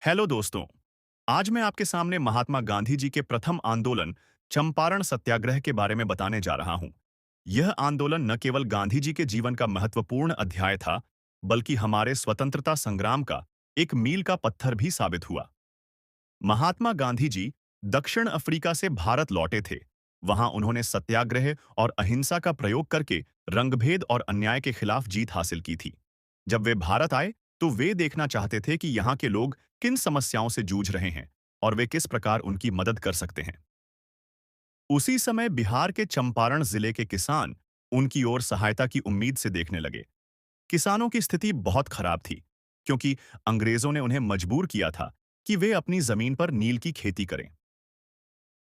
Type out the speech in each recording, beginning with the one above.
Hello दोस्तों। आज मैं आपके सामने महात्मा गांधी जी के प्रथम आंदोलन चंपारण सत्याग्रह के बारे में बताने जा रहा हूं। यह आंदोलन न केवल गांधी जी के जीवन का महत्वपूर्ण अध्याय था, बल्कि हमारे स्वतंत्रता संग्राम का एक मील का पत्थर भी साबित हुआ। महात्मा गांधी जी दक्षिण अफ्रीका से भारत लौटे थे। वहां उन्होंने सत्याग्रह और अहिंसा का प्रयोग करके रंगभेद और अन्याय के खिलाफ जीत हासिल की थी। जब वे भारत आए, तो वे देखना चाहते थे कि यहाँ के लोग किन समस्याओं से जूझ रहे हैं और वे किस प्रकार उनकी मदद कर सकते हैं। उसी समय बिहार के चंपारण जिले के किसान उनकी ओर सहायता की उम्मीद से देखने लगे। किसानों की स्थिति बहुत खराब थी, क्योंकि अंग्रेजों ने उन्हें मजबूर किया था कि वे अपनी जमीन पर नील की खेती करें।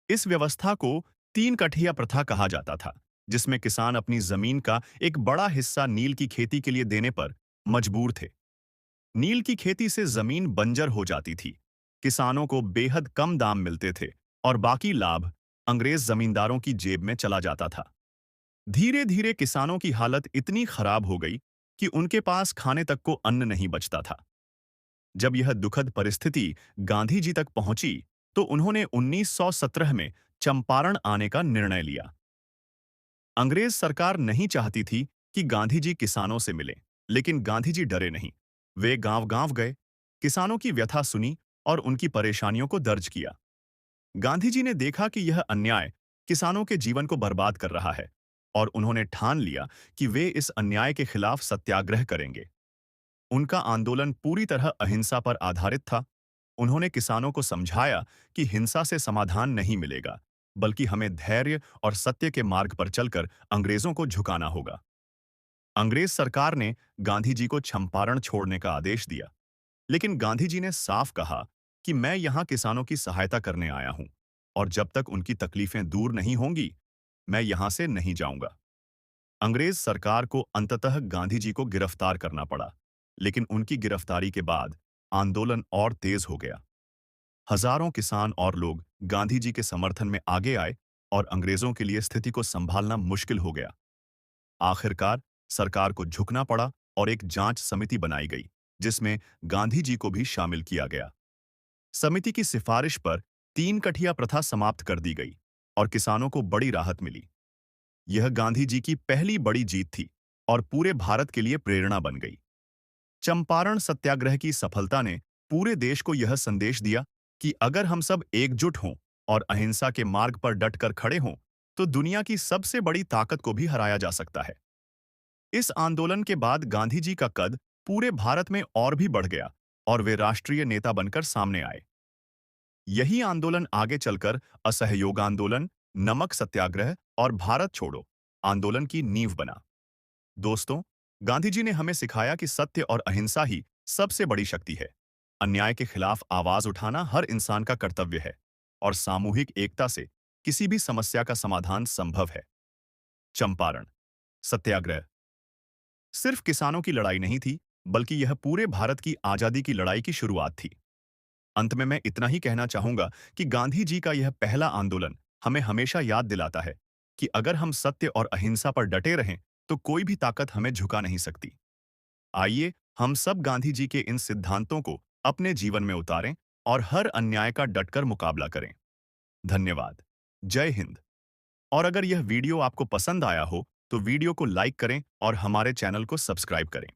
इस व्यवस्था को तीन कठिया प्रथा कहा जाता था, जिसमें किसान अपनी जमीन का एक बड़ा हिस्सा नील की खेती के लिए देने पर मजबूर थे। नील की खेती से जमीन बंजर हो जाती थी, किसानों को बेहद कम दाम मिलते थे और बाकी लाभ अंग्रेज जमींदारों की जेब में चला जाता था। धीरे धीरे किसानों की हालत इतनी खराब हो गई कि उनके पास खाने तक को अन्न नहीं बचता था। जब यह दुखद परिस्थिति गांधी जी तक पहुंची, तो उन्होंने 1917 में चंपारण आने का निर्णय लिया। अंग्रेज सरकार नहीं चाहती थी कि गांधी जी किसानों से मिलें, लेकिन गांधी जी डरे नहीं। वे गांव-गांव गए, किसानों की व्यथा सुनी और उनकी परेशानियों को दर्ज किया। गांधी जी ने देखा कि यह अन्याय किसानों के जीवन को बर्बाद कर रहा है, और उन्होंने ठान लिया कि वे इस अन्याय के खिलाफ सत्याग्रह करेंगे। उनका आंदोलन पूरी तरह अहिंसा पर आधारित था। उन्होंने किसानों को समझाया कि हिंसा से समाधान नहीं मिलेगा, बल्कि हमें धैर्य और सत्य के मार्ग पर चलकर अंग्रेजों को झुकाना होगा। अंग्रेज सरकार ने गांधी जी को चंपारण छोड़ने का आदेश दिया, लेकिन गांधी जी ने साफ कहा कि मैं यहां किसानों की सहायता करने आया हूं, और जब तक उनकी तकलीफें दूर नहीं होंगी, मैं यहां से नहीं जाऊंगा। अंग्रेज सरकार को अंततः गांधी जी को गिरफ्तार करना पड़ा, लेकिन उनकी गिरफ्तारी के बाद आंदोलन और तेज हो गया। हजारों किसान और लोग गांधी जी के समर्थन में आगे आए, और अंग्रेजों के लिए स्थिति को संभालना मुश्किल हो गया। आखिरकार सरकार को झुकना पड़ा और एक जांच समिति बनाई गई, जिसमें गांधी जी को भी शामिल किया गया। समिति की सिफारिश पर तीन कठिया प्रथा समाप्त कर दी गई और किसानों को बड़ी राहत मिली। यह गांधी जी की पहली बड़ी जीत थी और पूरे भारत के लिए प्रेरणा बन गई। चंपारण सत्याग्रह की सफलता ने पूरे देश को यह संदेश दिया कि अगर हम सब एकजुट हों और अहिंसा के मार्ग पर डटकर खड़े हों, तो दुनिया की सबसे बड़ी ताकत को भी हराया जा सकता है। इस आंदोलन के बाद गांधी जी का कद पूरे भारत में और भी बढ़ गया, और वे राष्ट्रीय नेता बनकर सामने आए। यही आंदोलन आगे चलकर असहयोग आंदोलन, नमक सत्याग्रह और भारत छोड़ो आंदोलन की नींव बना। दोस्तों, गांधी जी ने हमें सिखाया कि सत्य और अहिंसा ही सबसे बड़ी शक्ति है। अन्याय के खिलाफ आवाज उठाना हर इंसान का कर्तव्य है, और सामूहिक एकता से किसी भी समस्या का समाधान संभव है। चंपारण सत्याग्रह सिर्फ किसानों की लड़ाई नहीं थी, बल्कि यह पूरे भारत की आजादी की लड़ाई की शुरुआत थी। अंत में मैं इतना ही कहना चाहूंगा कि गांधी जी का यह पहला आंदोलन हमें हमेशा याद दिलाता है कि अगर हम सत्य और अहिंसा पर डटे रहें, तो कोई भी ताकत हमें झुका नहीं सकती। आइए हम सब गांधी जी के इन सिद्धांतों को अपने जीवन में उतारें और हर अन्याय का डटकर मुकाबला करें। धन्यवाद। जय हिंद। और अगर यह वीडियो आपको पसंद आया हो, तो वीडियो को लाइक करें और हमारे चैनल को सब्सक्राइब करें।